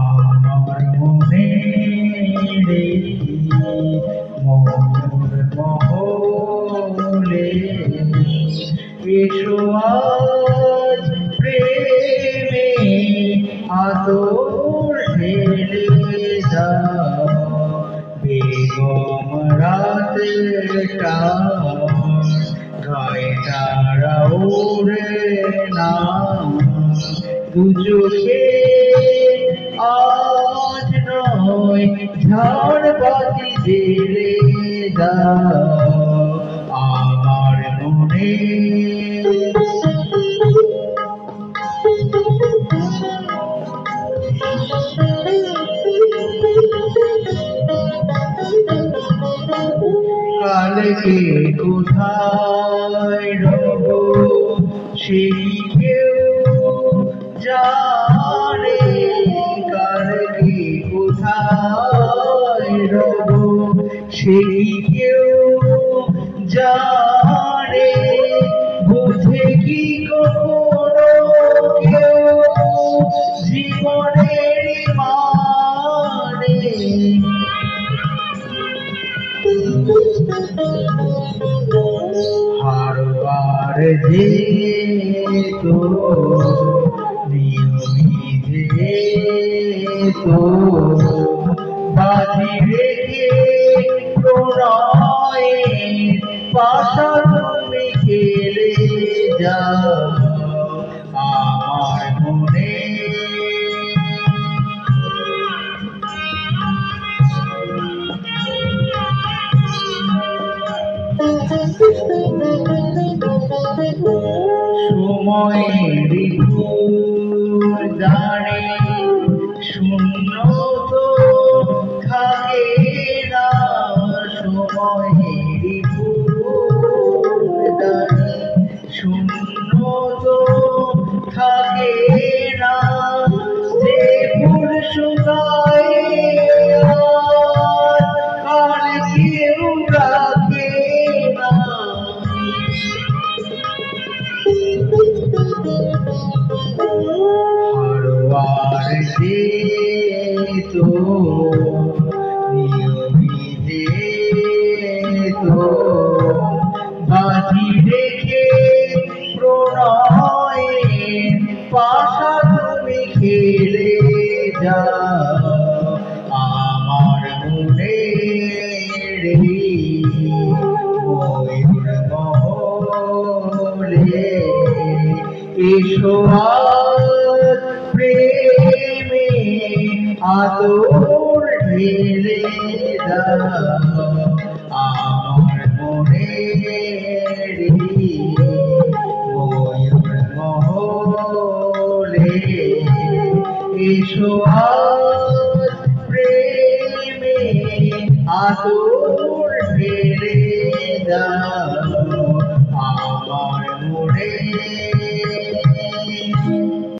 আমার মনে রে ময়ূর মহলে এসো আজ প্রেমে আদর ঢেলে দাও বেগম রাতটা গায়ে তারা ওরে না দু চোখে আজ নয় ঝড় বাতি জেলে দাও আমার মনে কালকে কোথায় রব সেই কেউ জানে কালকে কোথায় রব সেই কেউ জানে বুঝে কি কখনো কেউ জীবনের মানে হারবার যেতো নিয়মিতে তো বাজি রেখে প্রণয়ের পাশা তুমি খেলে যাও আমার মনে সময়ের ভুল জানে শূন্য তো থাকে না সময়ের ভুল জানে শূন্য তো থাকে না যে ফুল শুকায় আর কেউ রাখে না হারবার যেতো নিয়মিতে তো বাজি রেখে প্রণয়ের পাশা তুমি খেলে যাও আমার মনে রে ময়ূর মহলে এসো আজ প্রেমে আদর ঢেলে দাও আমার মনে রে ময়ূর মহলে এসো আজ প্রেমে আদর ঢেলে দাও।